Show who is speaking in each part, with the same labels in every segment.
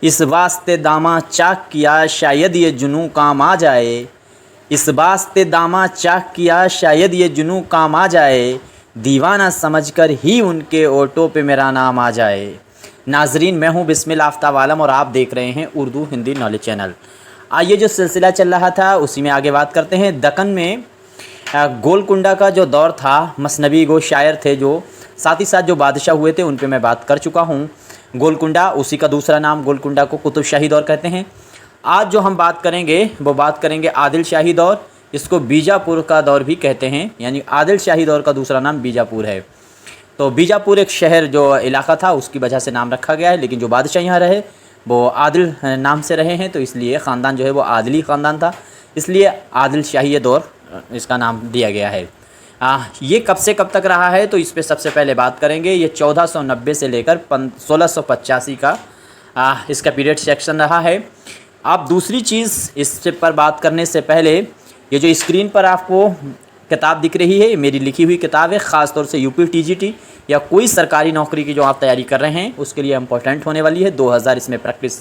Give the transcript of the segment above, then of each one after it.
Speaker 1: इस वास्ते दामा चाक किया शायद ये जुनूं काम आ जाए, इस वास्ते दामा चाक किया शायद ये जुनूं काम आ जाए, दीवाना समझकर ही उनके ऑटो पे मेरा नाम आ जाए। नाजरीन, मैं हूँ बिस्मिल आफ्ताब आलम और आप देख रहे हैं उर्दू हिंदी नॉलेज चैनल। आइए, जो सिलसिला चल रहा था उसी में आगे बात करते हैं। दक्कन में गोलकुंडा का जो दौर था, मसनवी गो शायर थे जो, साथ ही साथ जो बादशाह हुए थे उन पे मैं बात कर चुका हूँ। गोलकुंडा, उसी का दूसरा नाम गोलकुंडा को कुतुब शाही दौर कहते हैं। आज जो हम बात करेंगे वो बात करेंगे आदिल शाही दौर, इसको बीजापुर का दौर भी कहते हैं, यानी आदिल शाही दौर का दूसरा नाम बीजापुर है। तो बीजापुर एक शहर जो इलाका था उसकी वजह से नाम रखा गया है, लेकिन जो बादशाह यहाँ रहे वो आदिल नाम से रहे हैं, तो इसलिए ख़ानदान जो है वो आदिली ख़ानदान था, इसलिए आदिल शाही दौर इसका नाम दिया गया है। ये कब से कब तक रहा है, तो इस पर सबसे पहले बात करेंगे। ये 1490 से लेकर 1685 का इसका पीरियड सेक्शन रहा है। अब दूसरी चीज़ इस पर बात करने से पहले, ये जो स्क्रीन पर आपको किताब दिख रही है, ये मेरी लिखी हुई किताब है। ख़ास तौर से यूपी टीजीटी या कोई सरकारी नौकरी की जो आप तैयारी कर रहे हैं उसके लिए इम्पोर्टेंट होने वाली है। 2000 इसमें प्रैक्टिस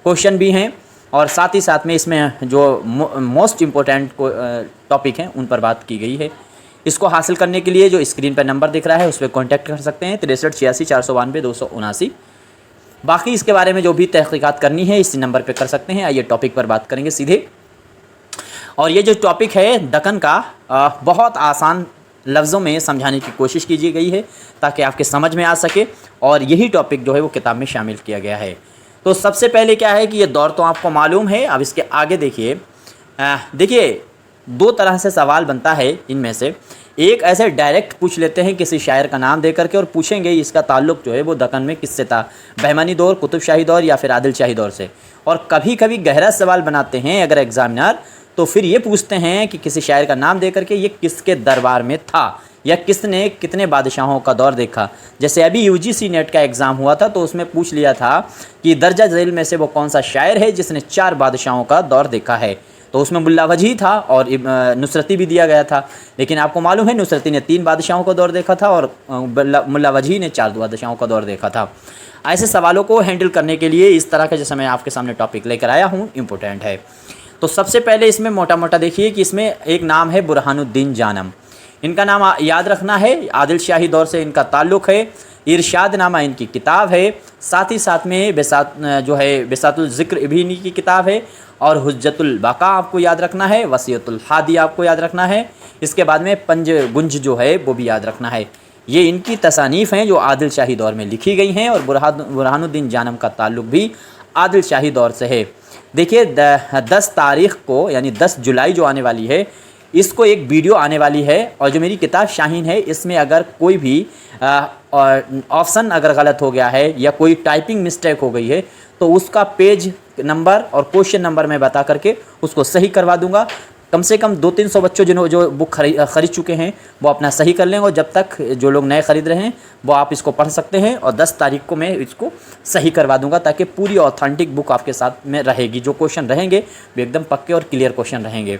Speaker 1: क्वेश्चन भी हैं और साथ ही साथ में इसमें जो मोस्ट इम्पोर्टेंट टॉपिक हैं उन पर बात की गई है। इसको हासिल करने के लिए जो स्क्रीन पर नंबर दिख रहा है उस पर कॉन्टैक्ट कर सकते हैं, 63 86 492 279। बाकी इसके बारे में जो भी तहकीकात करनी है इसी नंबर पे कर सकते हैं। आइए टॉपिक पर बात करेंगे सीधे। और ये जो टॉपिक है दक्कन का, बहुत आसान लफ्ज़ों में समझाने की कोशिश की गई है ताकि आपके समझ में आ सके, और यही टॉपिक जो है वो किताब में शामिल किया गया है। तो सबसे पहले क्या है कि ये दौर तो आपको मालूम है। अब इसके आगे देखिए, दो तरह से सवाल बनता है इनमें से। एक ऐसे डायरेक्ट पूछ लेते हैं किसी शायर का नाम दे करके और पूछेंगे इसका ताल्लुक़ जो है वो दक्कन में किससे था, बहमानी दौर, कुतुब शाही दौर या फिर आदिल शाही दौर से। और कभी कभी गहरा सवाल बनाते हैं अगर एग्जामिनर, तो फिर ये पूछते हैं कि किसी शायर का नाम दे करके ये किसके दरबार में था या किसने कितने बादशाहों का दौर देखा। जैसे अभी यूजीसी नेट का एग्ज़ाम हुआ था तो उसमें पूछ लिया था कि दर्जा झेल में से वो कौन सा शायर है जिसने 4 बादशाहों का दौर देखा है, तो उसमें मुल्ला वजी था और नुसरती भी दिया गया था। लेकिन आपको मालूम है नुसरती ने 3 बादशाहों का दौर देखा था और मुल्ला वजी ने 4 बादशाहों का दौर देखा था। ऐसे सवालों को हैंडल करने के लिए इस तरह का जैसे मैं आपके सामने टॉपिक लेकर आया हूँ, इम्पोर्टेंट है। तो सबसे पहले इसमें मोटा मोटा देखिए कि इसमें एक नाम है बुरहानुद्दीन जानम, इनका नाम याद रखना है। आदिल शाही दौर से इनका ताल्लुक़ है। इरशाद नामा इनकी किताब है, साथ ही साथ में बिसातुल ज़िक्र भी इन्हीं की किताब है, और हुज्जतुल बाका आपको याद रखना है, वसीयतुल हादी आपको याद रखना है। इसके बाद में पंज गुंज जो है वो भी याद रखना है। ये इनकी तसानीफ़ हैं जो आदिल शाही दौर में लिखी गई हैं, और बुरहानुद्दीन जानम का ताल्लुक़ भी आदिल शाही दौर से है। देखिए 10 तारीख़ को यानी 10 जुलाई जो आने वाली है, इसको एक वीडियो आने वाली है, और जो मेरी किताब शाहीन है इसमें अगर कोई भी ऑप्शन अगर गलत हो गया है या कोई टाइपिंग मिस्टेक हो गई है तो उसका पेज नंबर और क्वेश्चन नंबर मैं बता करके उसको सही करवा दूंगा। कम से कम 200-300 बच्चों जो बुक खरीद चुके हैं वो अपना सही कर लें, और जब तक जो लोग नए ख़रीद रहे हैं वो आप इसको पढ़ सकते हैं, और 10 तारीख को मैं इसको सही करवा दूंगा ताकि पूरी ऑथेंटिक बुक आपके साथ में रहेगी। जो क्वेश्चन रहेंगे वो एकदम पक्के और क्लियर क्वेश्चन रहेंगे।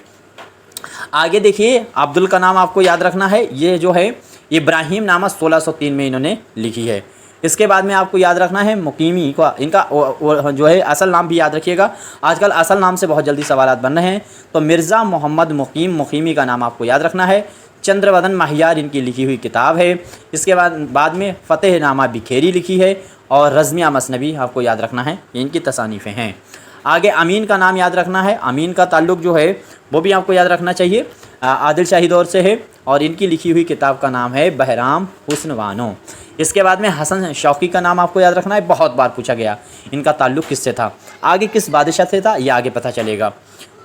Speaker 1: आगे देखिए, अब्दुल का नाम आपको याद रखना है। ये जो है इब्राहिम नामा 1603 में इन्होंने लिखी है। इसके बाद में आपको याद रखना है मुकीमी का, इनका जो है असल नाम भी याद रखिएगा। आजकल असल नाम से बहुत जल्दी सवाल बन रहे हैं, तो मिर्ज़ा मोहम्मद मुकीमी का नाम आपको याद रखना है। चंद्रवदन महियार इनकी लिखी हुई किताब है। इसके बाद में फ़तेह नामा बिखेरी लिखी है, और रज़मिया मसनवी आपको याद रखना है, ये इनकी तसानीफ़ें हैं। आगे अमीन का नाम याद रखना है। अमीन का ताल्लुक़ जो है वो भी आपको याद रखना चाहिए, आदिल शाही दौर से है, और इनकी लिखी हुई किताब का नाम है बहराम हुस्न वानो। इसके बाद में हसन शौकी का नाम आपको याद रखना है, बहुत बार पूछा गया। इनका ताल्लुक़ किससे था, आगे किस बादशाह से था, ये आगे पता चलेगा।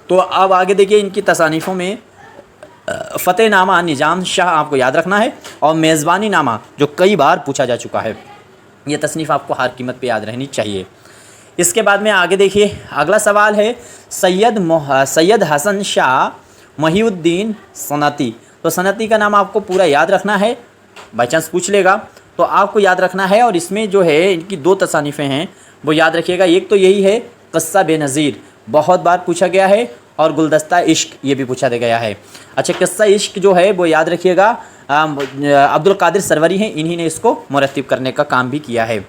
Speaker 1: तो अब आगे देखिए, इनकी तसानीफ़ों में फ़तेह नामा निज़ाम शाह आपको याद रखना है, और मेज़बानी नामा जो कई बार पूछा जा चुका है, ये तसनीफ़ आपको हर कीमत पे याद रहनी चाहिए। इसके बाद में आगे देखिए, अगला सवाल है सैयद हसन शाह महिउद्दीन सनती। तो सनती का नाम आपको पूरा याद रखना है, बाई चांस पूछ लेगा तो आपको याद रखना है। और इसमें जो है इनकी 2 तसानीफ़ें हैं वो याद रखिएगा। एक तो यही है क़स्सा बेनज़ीर, बहुत बार पूछा गया है, और गुलदस्ता इश्क ये भी पूछा गया है। अच्छा, क़स्सा इश्क जो है वो याद रखिएगा, अब्दुल कादिर सरवरी हैं, इन्हीं ने इसको मुरत्तिब करने का काम भी किया है।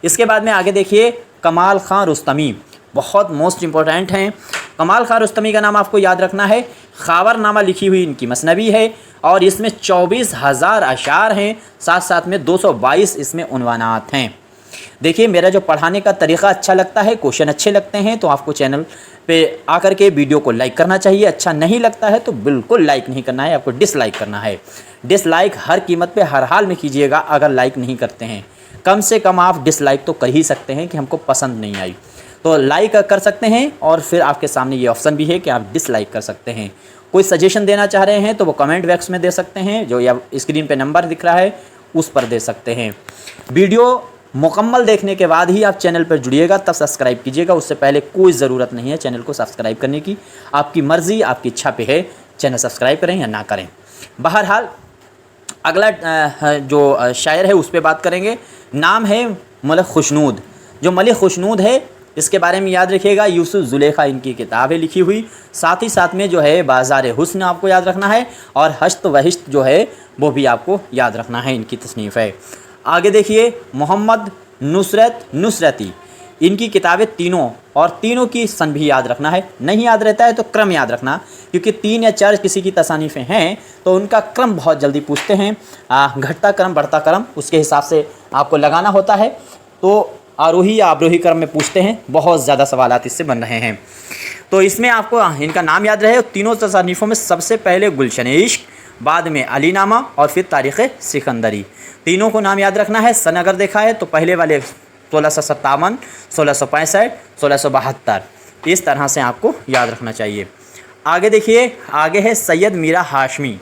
Speaker 1: इसके बाद में आगे देखिए, कमाल खां रुस्तमी, बहुत मोस्ट इम्पोर्टेंट हैं। कमाल खां रुस्तमी का नाम आपको याद रखना है। खावरनामा लिखी हुई इनकी मसनवी है और इसमें 24,000 अशार हैं, साथ साथ में 222 इसमें उन्वानात हैं। देखिए, मेरा जो पढ़ाने का तरीक़ा अच्छा लगता है, क्वेश्चन अच्छे लगते हैं तो आपको चैनल पे आकर के वीडियो को लाइक करना चाहिए। अच्छा नहीं लगता है तो बिल्कुल लाइक नहीं करना है, आपको डिसलाइक करना है। डिसलाइक हर कीमत पे हर हाल में कीजिएगा। अगर लाइक नहीं करते हैं, कम से कम आप डिसलाइक तो कर ही सकते हैं कि हमको पसंद नहीं आई, तो लाइक कर सकते हैं। और फिर आपके सामने ये ऑप्शन भी है कि आप डिसलाइक कर सकते हैं। कोई सजेशन देना चाह रहे हैं तो वो कमेंट बॉक्स में दे सकते हैं, जो या स्क्रीन पे नंबर दिख रहा है उस पर दे सकते हैं। वीडियो मुकम्मल देखने के बाद ही आप चैनल पर जुड़िएगा, तब सब्सक्राइब कीजिएगा। उससे पहले कोई ज़रूरत नहीं है चैनल को सब्सक्राइब करने की। आपकी मर्ज़ी, आपकी इच्छा पे है चैनल सब्सक्राइब करें या ना करें। बहरहाल अगला जो शायर है उस पर बात करेंगे। नाम है मलिक खुशनूद। जो मलिक खुशनूद है इसके बारे में याद रखिएगा, यूसुफ ज़ुलेखा इनकी किताब है लिखी हुई। साथ ही साथ में जो है बाज़ार हुस्न आपको याद रखना है और हश्त वहिश्त जो है वो भी आपको याद रखना है, इनकी तसनीफ़ है। आगे देखिए, मोहम्मद नुसरती, इनकी किताबें तीनों, और तीनों की सन भी याद रखना है। नहीं याद रहता है तो क्रम याद रखना, क्योंकि 3 या 4 किसी की तसानीफ़ें हैं तो उनका क्रम बहुत जल्दी पूछते हैं। घटता क्रम बढ़ता क्रम उसके हिसाब से आपको लगाना होता है, तो आरोही या अवरोही क्रम में पूछते हैं। बहुत ज़्यादा सवालात इससे बन रहे हैं, तो इसमें आपको इनका नाम याद रहे। तीनों तसानीफ़ों में सबसे पहले गुलशन इश्क, बाद में अलीनामा और फिर तारीख़ सिकंदरी। तीनों को नाम याद रखना है। सन अगर देखा है तो पहले वाले 1657, 1665, 1672, इस तरह से आपको याद रखना चाहिए। आगे देखिए, आगे है सैयद मीरा हाशमी।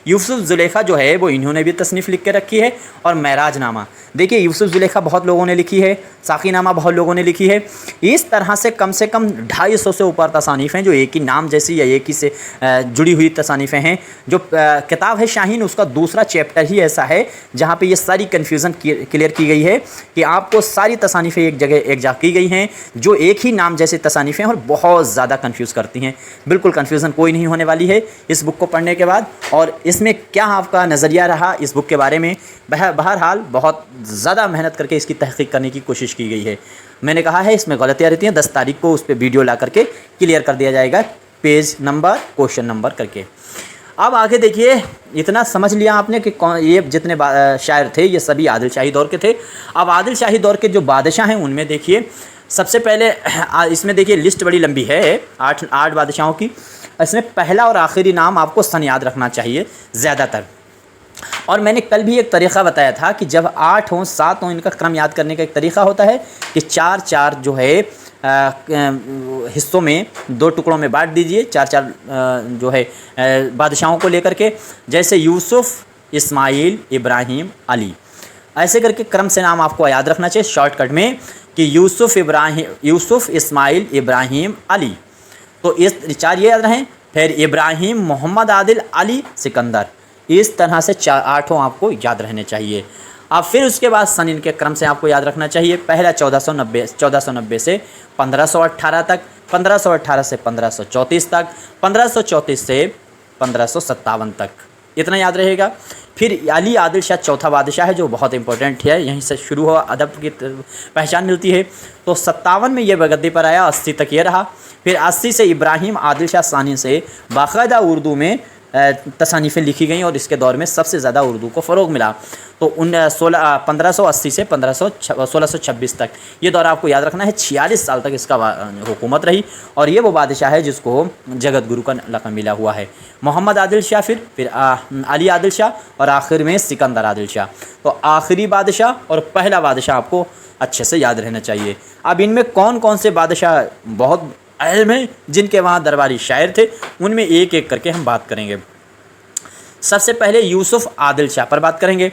Speaker 1: यूसुफ ज़ुलेखा जो है वो इन्होंने भी तसनीफ़ लिख के रखी है, और महराज नामा। देखिए, यूसुफ ज़ुलेखा बहुत लोगों ने लिखी है, साकी नामा बहुत लोगों ने लिखी है। इस तरह से कम 250 से ऊपर तसानीफ़ हैं जो एक ही नाम जैसी या एक ही से जुड़ी हुई तसानीफ़ें हैं। जो किताब है शाहीन, उसका दूसरा चैप्टर ही ऐसा है जहाँ पे ये सारी कन्फ्यूज़न क्लियर की गई है कि आपको सारी तसानीफ़ें एक जगह की गई हैं जो एक ही नाम जैसी तसानीफ़ें हैं और बहुत ज़्यादा कन्फ्यूज़ करती हैं। बिल्कुल कन्फ्यूज़न कोई नहीं होने वाली है इस बुक को पढ़ने के बाद। और इसमें क्या आपका नज़रिया रहा इस बुक के बारे में, बहरहाल बहुत ज़्यादा मेहनत करके इसकी तहक़ीक़ करने की कोशिश की गई है। मैंने कहा है इसमें गलतियाँ रहती हैं, 10 तारीख को उस पर वीडियो ला करके क्लियर कर दिया जाएगा, पेज नंबर, क्वेश्चन नंबर करके। अब आगे देखिए, इतना समझ लिया आपने कि ये जितने शायर थे ये सभी आदिल शाही दौर के थे। अब आदिल शाही दौर के जो बादशाह हैं उनमें देखिए, सबसे पहले इसमें देखिए लिस्ट बड़ी लंबी है, 8 बादशाहों की। इसमें पहला और आखिरी नाम आपको सन याद रखना चाहिए ज़्यादातर। और मैंने कल भी एक तरीक़ा बताया था कि जब 8 हों 7 हों, इनका क्रम याद करने का एक तरीक़ा होता है कि 4-4 जो है हिस्सों में 2 टुकड़ों में बांट दीजिए, 4-4 जो है बादशाहों को लेकर के, जैसे यूसुफ, इस्माइल, इब्राहिम, अली, ऐसे करके क्रम से नाम आपको याद रखना चाहिए शॉर्टकट में कि यूसुफ, इस्माइल, इब्राहिम, अली। तो इस 4 ये याद रहें। फिर इब्राहिम, मोहम्मद, आदिल, अली, सिकंदर, इस तरह से 8 आपको याद रहने चाहिए। अब फिर उसके बाद सन इनके क्रम से आपको याद रखना चाहिए। पहला 1490 से 1518 तक, 1518 से 1534 तक, 1534 से 1557 तक, इतना याद रहेगा। फिर अली आदिल शाह चौथा बादशाह है जो बहुत इंपॉर्टेंट है, यहीं से शुरू हुआ, अदब की पहचान मिलती है। तो 57 में ये गद्दी पर आया, 80 तक ये रहा। फिर 80 से इब्राहिम आदिल शाह सानी से बाकायदा उर्दू में तसानीफ़ें लिखी गई और इसके दौर में सबसे ज़्यादा उर्दू को फ़रोग मिला। तो 1580 से 1626 तक ये दौर आपको याद रखना है। 46 साल तक इसका हुकूमत रही और ये वो बादशाह है जिसको जगत गुरु का लक़ब मिला हुआ है। मोहम्मद आदिल शाह, फिर अली आदिल शाह और आखिर में सिकंदर आदिल शाह। तो आखिरी बादशाह और पहला बादशाह आपको अच्छे से याद रहना चाहिए। अब इनमें कौन कौन से बादशाह बहुत अहम हैं जिनके वहाँ दरबारी शायर थे, उनमें एक एक करके हम बात करेंगे। सबसे पहले यूसुफ आदिल शाह पर बात करेंगे।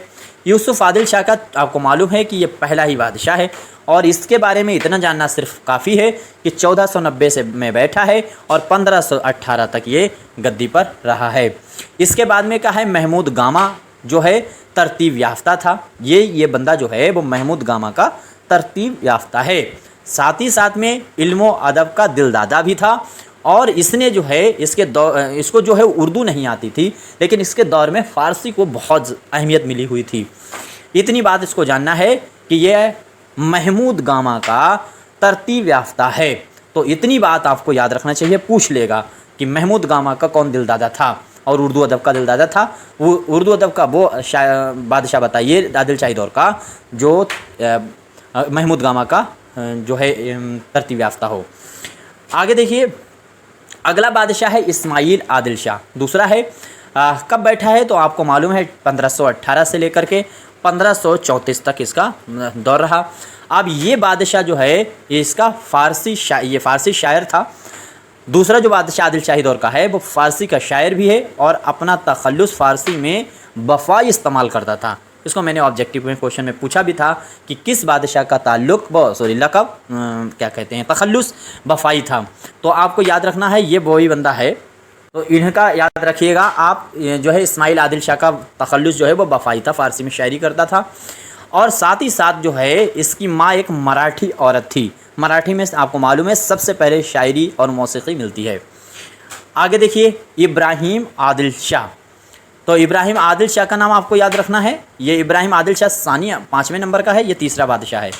Speaker 1: यूसुफ आदिल शाह का आपको मालूम है कि ये पहला ही बादशाह है और इसके बारे में इतना जानना सिर्फ काफ़ी है कि 1490 से में बैठा है और 1518 तक ये गद्दी पर रहा है। इसके बाद में क्या है, महमूद गामा जो है तरतीब याफ्ता था। ये बंदा जो है वो महमूद गामा का तरतीब याफ्ता है। साथ ही साथ में इल्मो अदब का दिलदादा भी था और इसने जो है इसको जो है उर्दू नहीं आती थी, लेकिन इसके दौर में फ़ारसी को बहुत अहमियत मिली हुई थी। इतनी बात इसको जानना है कि यह महमूद गामा का तरतीब याफ्ता है। तो इतनी बात आपको याद रखना चाहिए। पूछ लेगा कि महमूद गामा का कौन दिलदादा था और उर्दू अदब का दिलदादा था। वो उर्दू अदब का वो बादशाह बताइए आदिल शाही दौर का जो महमूद गामा का जो है तरतीब याफ्ता हो। आगे देखिए, अगला बादशाह है इस्माइल आदिल शाह। दूसरा है कब बैठा है तो आपको मालूम है 1518 से लेकर के 1534 तक इसका दौर रहा। अब ये बादशाह जो है इसका ये फ़ारसी शायर था। दूसरा जो बादशाह आदिल शाही दौर का है वो फ़ारसी का शायर भी है और अपना तखल्लुस फ़ारसी में बफ़ाई इस्तेमाल करता था। इसको मैंने ऑब्जेक्टिव में क्वेश्चन में पूछा भी था कि किस बादशाह का ताल्लुक लक़ब क्या कहते हैं तखल्लुस बफ़ाई था। तो आपको याद रखना है ये वही बंदा है। तो इनका याद रखिएगा आप, जो है इस्माइल आदिल शाह का तखल्लुस जो है वो बफ़ाई था, फ़ारसी में शायरी करता था। और साथ ही साथ जो है इसकी माँ एक मराठी औरत थी। मराठी में आपको मालूम है सबसे पहले शायरी और मौसीकी मिलती है। आगे देखिए, इब्राहिम आदिल शाह। तो इब्राहिम आदिल शाह का नाम आपको याद रखना है। ये इब्राहिम आदिल शाह सानी 5वें नंबर का है, ये तीसरा बादशाह है।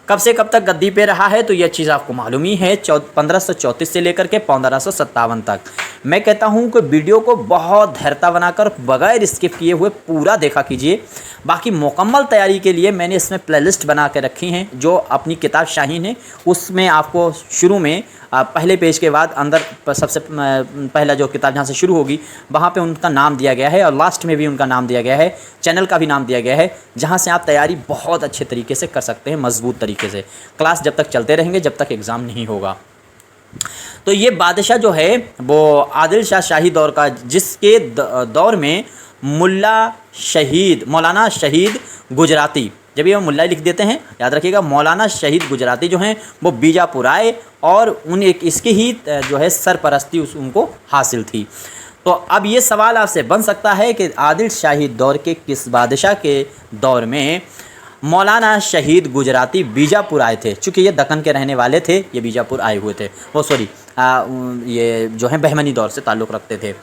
Speaker 1: कब से कब तक गद्दी पे रहा है तो यह चीज़ आपको मालूम ही है, 1534 से लेकर के 1557 तक। मैं कहता हूँ कि वीडियो को बहुत धैर्यता बनाकर बगैर स्किप किए हुए पूरा देखा कीजिए। बाकी मुकम्मल तैयारी के लिए मैंने इसमें प्लेलिस्ट बना के रखी हैं जो अपनी किताब शाहीन है उसमें आपको शुरू में पहले पेज के बाद अंदर सबसे पहला जो किताब जहाँ से शुरू होगी वहाँ पे उनका नाम दिया गया है और लास्ट में भी उनका नाम दिया गया है, चैनल का भी नाम दिया गया है, जहाँ से आप तैयारी बहुत अच्छे तरीके से कर सकते हैं, मजबूत तरीके से। क्लास जब तक चलते रहेंगे जब तक एग्ज़ाम नहीं होगा। तो ये बादशाह जो है वो आदिल शाह शाही दौर का, जिसके दौर में मौलाना शहीद गुजराती, जब ये मुल्ला लिख देते हैं याद रखिएगा, मौलाना शहीद गुजराती जो हैं वो बीजापुर आए और इसकी ही जो है सरपरस्ती उनको हासिल थी। तो अब ये सवाल आपसे बन सकता है कि आदिल शाही दौर के किस बादशाह के दौर में मौलाना शहीद गुजराती बीजापुर आए थे। चूँकि ये दक्कन के रहने वाले थे, ये बीजापुर आए हुए थे, ये जो है बहमनी दौर से ताल्लुक़ रखते थे।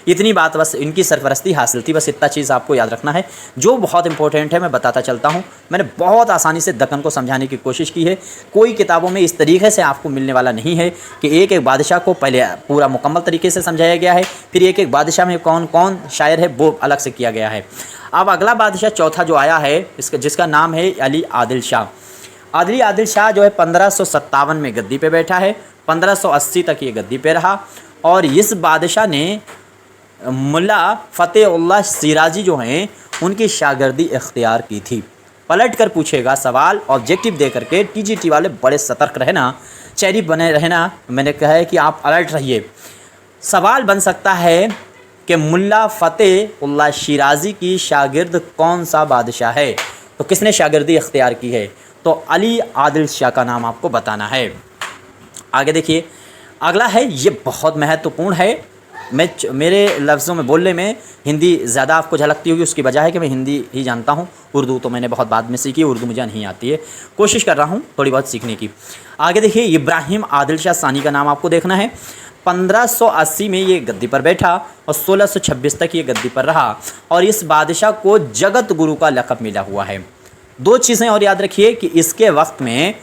Speaker 1: इतनी बात बस इनकी सरपरस्ती हासिल थी, बस इतना चीज़ आपको याद रखना है जो बहुत इंपॉर्टेंट है। मैं बताता चलता हूँ, मैंने बहुत आसानी से दक्कन को समझाने की कोशिश की है। कोई किताबों में इस तरीके से आपको मिलने वाला नहीं है कि एक एक बादशाह को पहले पूरा मुकम्मल तरीके से समझाया गया है, फिर एक एक बादशाह में कौन कौन शायर है वो अलग से किया गया है। अब अगला बादशाह चौथा जो आया है जिसका नाम है अली आदिल शाह। अली आदिल शाह जो है 1557 में गद्दी पे बैठा है, 1580 तक ये गद्दी पे रहा। और इस बादशाह ने मुल्ला फ़तेहुल्लाह शिराजी जो हैं उनकी शागिर्दी इख्तियार की थी। पलट कर पूछेगा सवाल, ऑब्जेक्टिव दे करके। टीजीटी वाले बड़े सतर्क रहना, चेरी बने रहना, मैंने कहा है कि आप अलर्ट रहिए। सवाल बन सकता है कि मुल्ला फ़तेहुल्लाह शिराजी की शागिर्द कौन सा बादशाह है, तो किसने शागिर्दी इख्तियार की है, तो अली आदिल शाह का नाम आपको बताना है। आगे देखिए, अगला है, ये बहुत महत्वपूर्ण है। मेरे लफ्ज़ों में बोलने में हिंदी ज़्यादा आपको झलकती होगी, उसकी वजह है कि मैं हिंदी ही जानता हूँ, उर्दू तो मैंने बहुत बाद में सीखी, उर्दू मुझे नहीं आती है, कोशिश कर रहा हूँ थोड़ी बहुत सीखने की। आगे देखिए, इब्राहिम आदिल शाह सानी का नाम आपको देखना है। 1580 में ये गद्दी पर बैठा और 1626 तक ये गद्दी पर रहा और इस बादशाह को जगत गुरु का लक़ब मिला हुआ है। दो चीज़ें और याद रखिए कि इसके वक्त में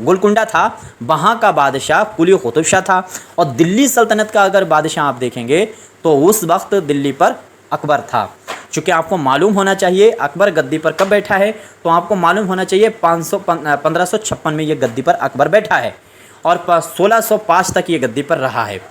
Speaker 1: गोलकुंडा था वहाँ का बादशाह कुली कुतुब शाह था। और दिल्ली सल्तनत का अगर बादशाह आप देखेंगे तो उस वक्त दिल्ली पर अकबर था। चूँकि आपको मालूम होना चाहिए अकबर गद्दी पर कब बैठा है, तो आपको मालूम होना चाहिए 1556 में ये गद्दी पर अकबर बैठा है और 1605 तक ये गद्दी पर रहा है।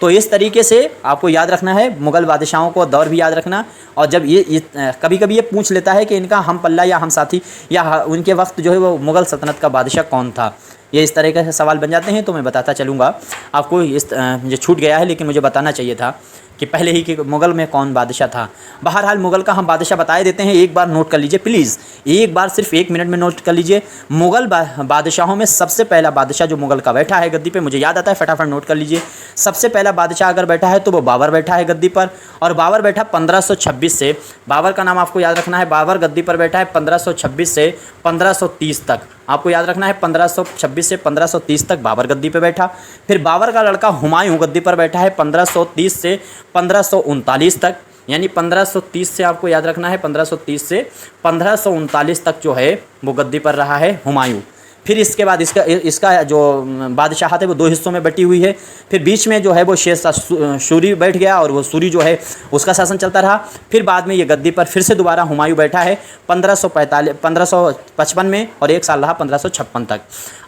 Speaker 1: तो इस तरीके से आपको याद रखना है, मुग़ल बादशाहों को दौर भी याद रखना। और जब ये कभी कभी ये पूछ लेता है कि इनका हम पल्ला या हम साथी या उनके वक्त जो है वो मुग़ल सल्तनत का बादशाह कौन था, ये इस तरीके से सवाल बन जाते हैं। तो मैं बताता चलूँगा आपको, मुझे छूट गया है लेकिन मुझे बताना चाहिए था कि पहले ही कि मुग़ल में कौन बादशाह था। बहरहाल मुग़ल का हम बादशाह बताए देते हैं, एक बार नोट कर लीजिए प्लीज़, एक बार सिर्फ 1 मिनट में नोट कर लीजिए। मुग़ल बादशाहों में सबसे पहला बादशाह जो मुग़ल का बैठा है गद्दी पे, मुझे याद आता है, फटाफट नोट कर लीजिए। सबसे पहला बादशाह अगर बैठा है तो वो बाबर बैठा है गद्दी पर, और बाबर बैठा 1526 से, बाबर का नाम आपको याद रखना है, बाबर गद्दी पर बैठा है 1526 से 1530 तक। आपको याद रखना है 1526 से 1530 तक बाबर गद्दी पे बैठा। फिर बाबर का लड़का हुमायूं गद्दी पर बैठा है 1530 से 1539 तक। यानी 1530 से आपको याद रखना है, 1530 से 1539 तक जो है वो गद्दी पर रहा है हुमायूं। फिर इसके बाद इसका जो बादशाहत है वो दो हिस्सों में बटी हुई है। फिर बीच में जो है वो शेर शाह सूरी बैठ गया और वो सूरी जो है उसका शासन चलता रहा। फिर बाद में ये गद्दी पर फिर से दोबारा हुमायूं बैठा है 1555 में, और 1 साल रहा 1556 तक।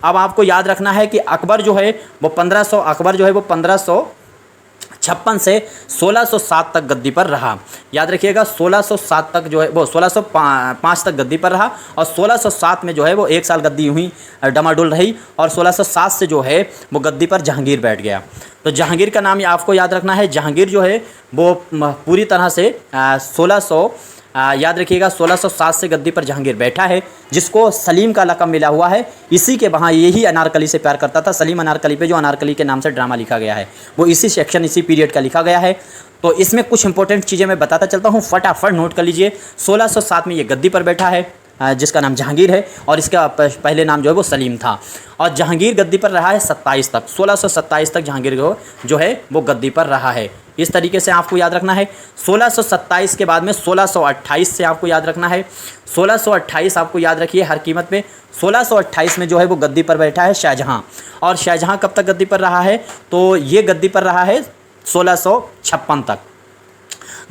Speaker 1: अब आपको याद रखना है कि अकबर जो है वो 1556 से 1607 तक गद्दी पर रहा। याद रखिएगा 1607 तक जो है वो 1605 तक गद्दी पर रहा, और 1607 में जो है वो 1 साल गद्दी यूँ ही डमाडोल रही, और 1607 से जो है वो गद्दी पर जहांगीर बैठ गया। तो जहांगीर का नाम आपको याद रखना है। जहांगीर जो है वो पूरी तरह से याद रखिएगा 1607 से गद्दी पर जहांगीर बैठा है, जिसको सलीम का लक़ब मिला हुआ है। इसी के वहाँ यही अनारकली से प्यार करता था। सलीम अनारकली पे जो अनारकली के नाम से ड्रामा लिखा गया है वो इसी सेक्शन इसी पीरियड का लिखा गया है। तो इसमें कुछ इंपॉर्टेंट चीज़ें मैं बताता चलता हूँ, फटाफट नोट कर लीजिए। 1607 में ये गद्दी पर बैठा है, जिसका नाम जहांगीर है, और इसका पहले नाम जो है वो सलीम था। और जहांगीर गद्दी पर रहा है 27 तक, 1627 तक जहांगीर जो है वो गद्दी पर रहा है। इस तरीके से आपको याद रखना है। 1627 के बाद में 1628 से आपको याद रखना है। 1628 आपको याद रखिए हर कीमत पे। 1628 में जो है वो गद्दी पर बैठा है शाहजहाँ। और शाहजहाँ कब तक गद्दी पर रहा है? तो ये गद्दी पर रहा है 1656 तक,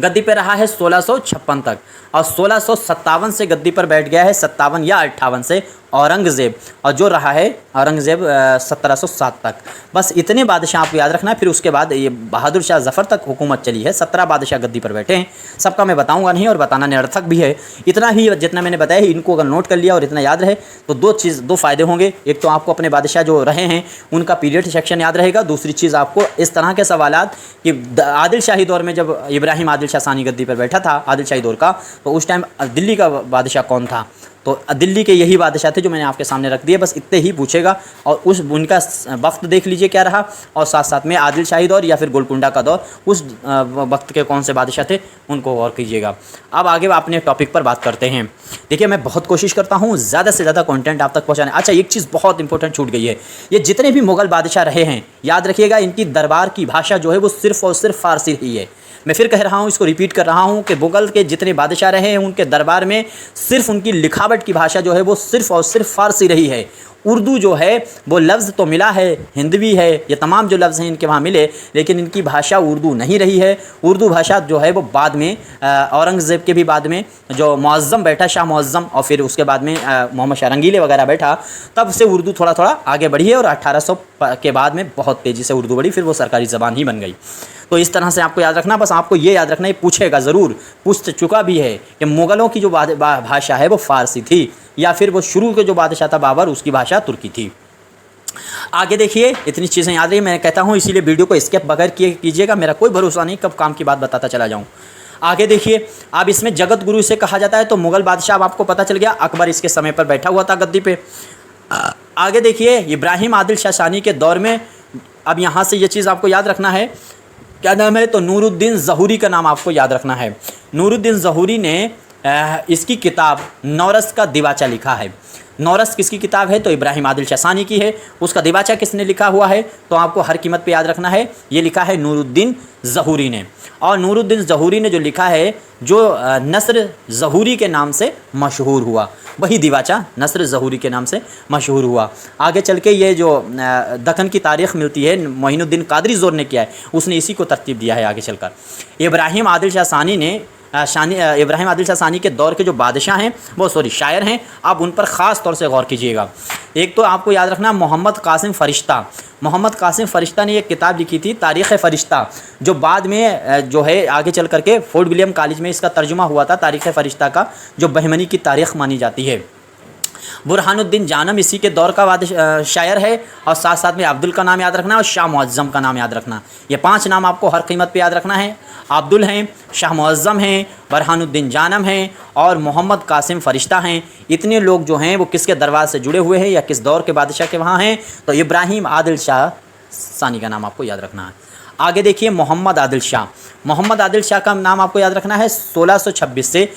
Speaker 1: गद्दी पर रहा है 1656 तक। और 1657 से गद्दी पर बैठ गया है 57 या 58 से औरंगज़ेब, और जो रहा है औरंगज़ेब 1707 तक। बस इतने बादशाह आपको याद रखना है। फिर उसके बाद ये बहादुर शाह ज़फ़र तक हुकूमत चली है। 17 बादशाह गद्दी पर बैठे हैं। सबका मैं बताऊंगा नहीं, और बताना निरर्थक भी है। इतना ही जितना मैंने बताया है, इनको अगर नोट कर लिया और इतना याद रहे तो दो फ़ायदे होंगे। एक तो आपको अपने बादशाह जो रहे हैं उनका पीरियड सेक्शन याद रहेगा। दूसरी चीज़ आपको इस तरह के सवालात कि आदिल शाही दौर में जब इब्राहिम आदिल शाह सानी गद्दी पर बैठा था, आदिल शाही दौर का, तो उस टाइम दिल्ली का बादशाह कौन था? तो दिल्ली के यही बादशाह थे जो मैंने आपके सामने रख दिए। बस इतने ही पूछेगा, और उनका वक्त देख लीजिए क्या रहा, और साथ साथ में आदिल शाही दौर या फिर गोलकुंडा का दौर, उस वक्त के कौन से बादशाह थे उनको गौर कीजिएगा। अब आगे अपने टॉपिक पर बात करते हैं। देखिए, मैं बहुत कोशिश करता हूँ ज़्यादा से ज़्यादा कंटेंट आप तक पहुँचाने। अच्छा, एक चीज़ बहुत इंपॉर्टेंट छूट गई है। ये जितने भी मुग़ल बादशाह रहे हैं, याद रखिएगा इनकी दरबार की भाषा जो है वो सिर्फ़ और सिर्फ फ़ारसी रही है। मैं फिर कह रहा हूँ, इसको रिपीट कर रहा हूँ कि मुग़ल के जितने बादशाह रहे हैं उनके दरबार में सिर्फ उनकी लिखावट की भाषा जो है वो सिर्फ़ और सिर्फ फ़ारसी रही है। उर्दू जो है वो लफ्ज़ तो मिला है, हिंदवी है, ये तमाम जो लफ्ज़ हैं इनके वहाँ मिले, लेकिन इनकी भाषा उर्दू नहीं रही है। उर्दू भाषा जो है वो बाद में औरंगज़ेब के भी बाद में जो मुअज़्ज़म बैठा, शाह मुअज़्ज़म, और फिर उसके बाद में मोहम्मद शाह रंगीले वगैरह बैठा, तब से उर्दू थोड़ा थोड़ा आगे बढ़ी है, और 1800 के बाद में बहुत तेज़ी से उर्दू बढ़ी, फिर वो सरकारी ज़बान ही बन गई। तो इस तरह से आपको याद रखना। बस आपको ये याद रखना, ये पूछेगा ज़रूर, पूछ चुका भी है कि मुग़लों की जो भाषा है वो फ़ारसी थी, या फिर वो शुरू के जो बादशाह था बाबर, उसकी भाषा तुर्की थी। आगे देखिए, इतनी चीज़ें याद रही। मैं कहता हूँ इसीलिए वीडियो को स्किप बगैर कीजिएगा। मेरा कोई भरोसा नहीं कब काम की बात बताता चला जाऊँ। आगे देखिए, अब इसमें जगत गुरु से कहा जाता है। तो मुग़ल बादशाह, अब आपको पता चल गया, अकबर इसके समय पर बैठा हुआ था गद्दी पे। आगे देखिए, इब्राहिम आदिल शाह सानी के दौर में, अब यहाँ से ये चीज़ आपको याद रखना है, क्या नाम है? तो नूरुद्दीन ज़हूरी का नाम आपको याद रखना है। नूरुद्दीन ज़हूरी ने इसकी किताब नौरस का दिवाचा लिखा है। नौरस किसकी किताब है? तो इब्राहिम आदिल शाह सानी की है। उसका दिवाचा किसने लिखा हुआ है? तो आपको हर कीमत पे याद रखना है, ये लिखा है नूरुद्दीन ज़हूरी ने। और नूरुद्दीन ज़हूरी ने जो लिखा है, जो नस्र ज़हूरी के नाम से मशहूर हुआ, वही दिवाचा नस्र ज़हूरी के नाम से मशहूर हुआ। आगे चल के ये जो दक्कन की तारीख़ मिलती है, मोइनुद्दीन कादरी ज़ोर ने किया है, उसने इसी को तरतीब दिया है। आगे चलकर इब्राहिम आदिल शाह सानी ने इब्राहिम आदिल शाह सानी के दौर के जो बादशाह हैं, वो शायर हैं, आप उन पर ख़ास तौर से गौर कीजिएगा। एक तो आपको याद रखना, मोहम्मद कासिम फ़रिश्ता। मोहम्मद कासिम फ़रिश्ता ने एक किताब लिखी थी, तारीख़ फ़रिश्ता, जो बाद में जो है आगे चल करके फोर्ट विलियम कॉलेज में इसका तर्जुमा हुआ था, तारीख़ फ़रिश्ता का, जो बहमनी की तारीख़ मानी जाती है। बुरहानुद्दीन जानम इसी के दौर का शायर है, और साथ साथ में अब्दुल का नाम याद रखना और शाह मुअज़्ज़म का नाम याद रखना। ये 5 नाम आपको हर कीमत पे याद रखना है। अब्दुल हैं, शाह मुअज़्ज़म हैं, बुरहानुद्दीन जानम हैं, और मोहम्मद कासिम फ़रिश्ता हैं। इतने लोग जो हैं वो किसके दरबार से जुड़े हुए हैं या किस दौर के बादशाह के वहाँ हैं? तो इब्राहिम आदिल शाह सानी का नाम आपको याद रखना है। आगे देखिए, मोहम्मद आदिल शाह। मोहम्मद आदिल शाह का नाम आपको याद रखना है। 1626 से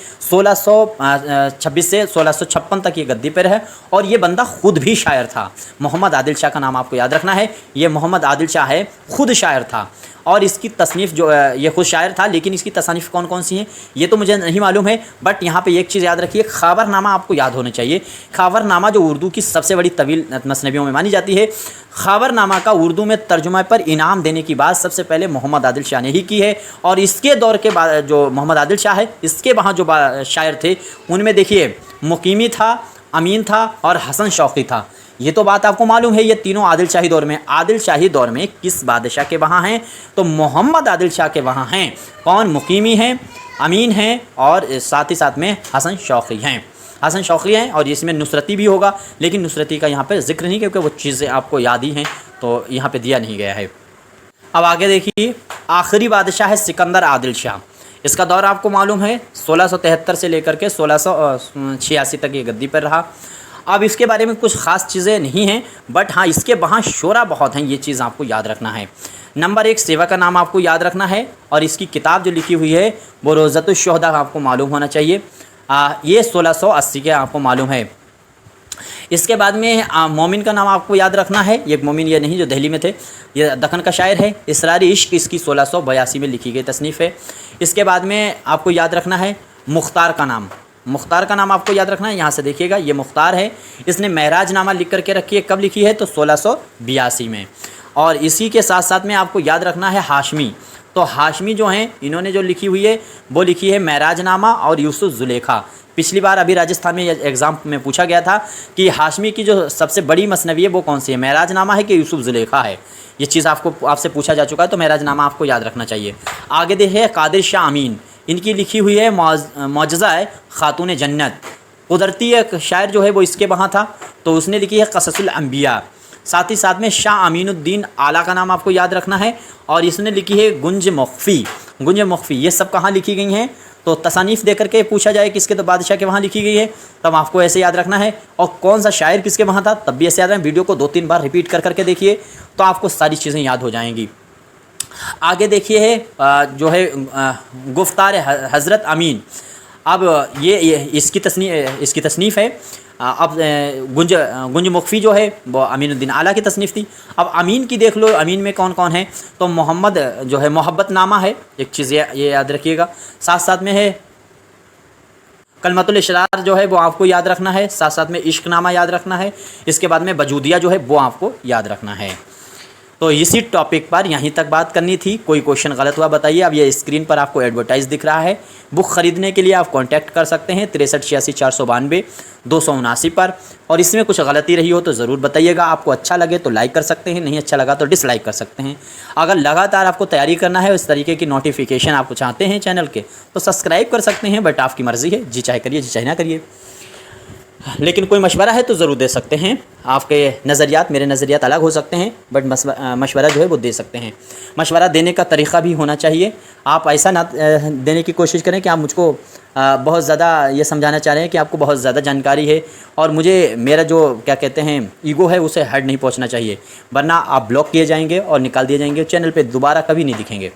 Speaker 1: 1656 तक ये गद्दी पर है, और ये बंदा खुद भी शायर था। मोहम्मद आदिल शाह का नाम आपको याद रखना है। ये मोहम्मद आदिल शाह है, खुद शायर था। और इसकी तसनीफ़ जो ये खुद शायर था, लेकिन इसकी तसनीफ़ कौन कौन सी हैं ये तो मुझे नहीं मालूम है। बट यहाँ पे एक चीज़ याद रखिए, ख़ाबरनामा आपको याद होना चाहिए। ख़ाबरनामा जो उर्दू की सबसे बड़ी तवील मसनवियों में मानी जाती है। ख़ाबरनामा का उर्दू में तर्जुमा पर इनाम देने की बात सबसे पहले मोहम्मद आदिल शाह ने ही की है। और इसके दौर के बाद जो मोहम्मद आदिल शाह है, इसके वहाँ जो शायर थे उनमें देखिए मुकीमी था, अमीन था और हसन शौक़ी था। ये तो बात आपको मालूम है। ये तीनों आदिल शाही दौर में, आदिल शाही दौर में किस बादशाह के वहाँ हैं? तो मोहम्मद आदिल शाह के वहाँ हैं। कौन? मुकीमी हैं, अमीन हैं और साथ ही साथ में हसन शौक़ी हैं। हसन शौक़ी हैं और इसमें नुसरती भी होगा, लेकिन नुसरती का यहाँ पे जिक्र नहीं, क्योंकि वो चीज़ें आपको याद ही हैं तो यहाँ पे दिया नहीं गया है। अब आगे देखिए, आखिरी बादशाह है सिकंदर आदिल शाह। इसका दौर आपको मालूम है 1673 से लेकर के 1686 तक ये गद्दी पर रहा। अब इसके बारे में कुछ ख़ास चीज़ें नहीं हैं, बट हाँ इसके वहाँ शोरा बहुत हैं, ये चीज़ आपको याद रखना है। नंबर 1 सेवा का नाम आपको याद रखना है और इसकी किताब जो लिखी हुई है वो रोज़तुश्शुहदा आपको मालूम होना चाहिए। ये 1680 के आपको मालूम है। इसके बाद में मोमिन का नाम आपको याद रखना है। ये मोमिन ये नहीं जो दिल्ली में थे, ये दक्कन का शायर है। इसरारी इश्क इसकी 1682 में लिखी गई तसनीफ़ है। इसके बाद में आपको याद रखना है मुख्तार का नाम। मुख्तार का नाम आपको याद रखना है, यहाँ से देखिएगा ये मुख्तार है। इसने महराज नामा लिख करके रखी है, कब लिखी है? तो 1682 में। और इसी के साथ साथ में आपको याद रखना है हाशमी। तो हाशमी जो हैं इन्होंने जो लिखी हुई है वो लिखी है महराज नामा और यूसुफ ज़ुलेखा। पिछली बार अभी राजस्थान में एग्ज़ाम में पूछा गया था कि हाशमी की जो सबसे बड़ी मसनवी है वो कौन सी है, महराज नामा है कि यूसुफ ज़ुलेखा है। ये चीज़ आपसे पूछा जा चुका है, तो महराज नामा आपको याद रखना चाहिए। आगे देखिए कादिर शाह अमीन, इनकी लिखी हुई है मौजज़ा है खातून जन्नत। कुदरती एक शायर जो है वो इसके वहाँ था, तो उसने लिखी है क़ससुल अंबिया। साथ ही साथ में शाह अमीनुद्दीन आला का नाम आपको याद रखना है और इसने लिखी है गुंज मुख्फ़ी। गुंज मुख्फ़ी ये सब कहाँ लिखी गई हैं? तो तसानीफ़ दे करके पूछा जाए किसके, तो बादशाह के वहाँ लिखी गई है, तब आपको ऐसे याद रखना है। और कौन सा शायर किसके वहाँ था तब भी ऐसे याद रखें। वीडियो को 2-3 बार रिपीट कर करके देखिए तो आपको सारी चीज़ें याद हो जाएंगी। आगे देखिए है जो है गुफ्तार हज़रत अमीन। अब ये इसकी तसनीफ़ है। अब गुंज मुख्फ़ी जो है वो अमीनुद्दीन आला की तसनीफ़ थी। अब अमीन की देख लो, अमीन में कौन कौन है? तो मोहम्मद जो है मोहब्बत नामा है, एक चीज़ ये याद रखिएगा। साथ साथ में है कलमतुल इशरार जो है वो आपको याद रखना है। साथ साथ में इश्क नामा याद रखना है। इसके बाद में बजूदिया जो है वो आपको याद रखना है। तो इसी टॉपिक पर यहीं तक बात करनी थी। कोई क्वेश्चन गलत हुआ बताइए। अब ये स्क्रीन पर आपको एडवर्टाइज़ दिख रहा है। बुक ख़रीदने के लिए आप कांटेक्ट कर सकते हैं 63 86 492 279 पर। और इसमें कुछ गलती रही हो तो ज़रूर बताइएगा। आपको अच्छा लगे तो लाइक कर सकते हैं, नहीं अच्छा लगा तो डिसलाइक कर सकते हैं। अगर लगातार आपको तैयारी करना है, इस तरीके की नोटिफिकेशन आपको चाहते हैं चैनल के, तो सब्सक्राइब कर सकते हैं। बट आपकी मर्ज़ी है, जी चाहे करिए जी चाहे ना करिए, लेकिन कोई मशवरा है तो ज़रूर दे सकते हैं। आपके नज़रियात मेरे नज़रियात अलग हो सकते हैं, बट मशवरा जो है वो दे सकते हैं। मशवरा देने का तरीक़ा भी होना चाहिए। आप ऐसा ना देने की कोशिश करें कि आप मुझको बहुत ज़्यादा ये समझाना चाह रहे हैं कि आपको बहुत ज़्यादा जानकारी है और मुझे मेरा जो क्या कहते हैं ईगो है उसे हर्ट नहीं पहुंचना चाहिए, वरना आप ब्लॉक किए जाएंगे और निकाल दिए जाएंगे, चैनल पे दोबारा कभी नहीं दिखेंगे।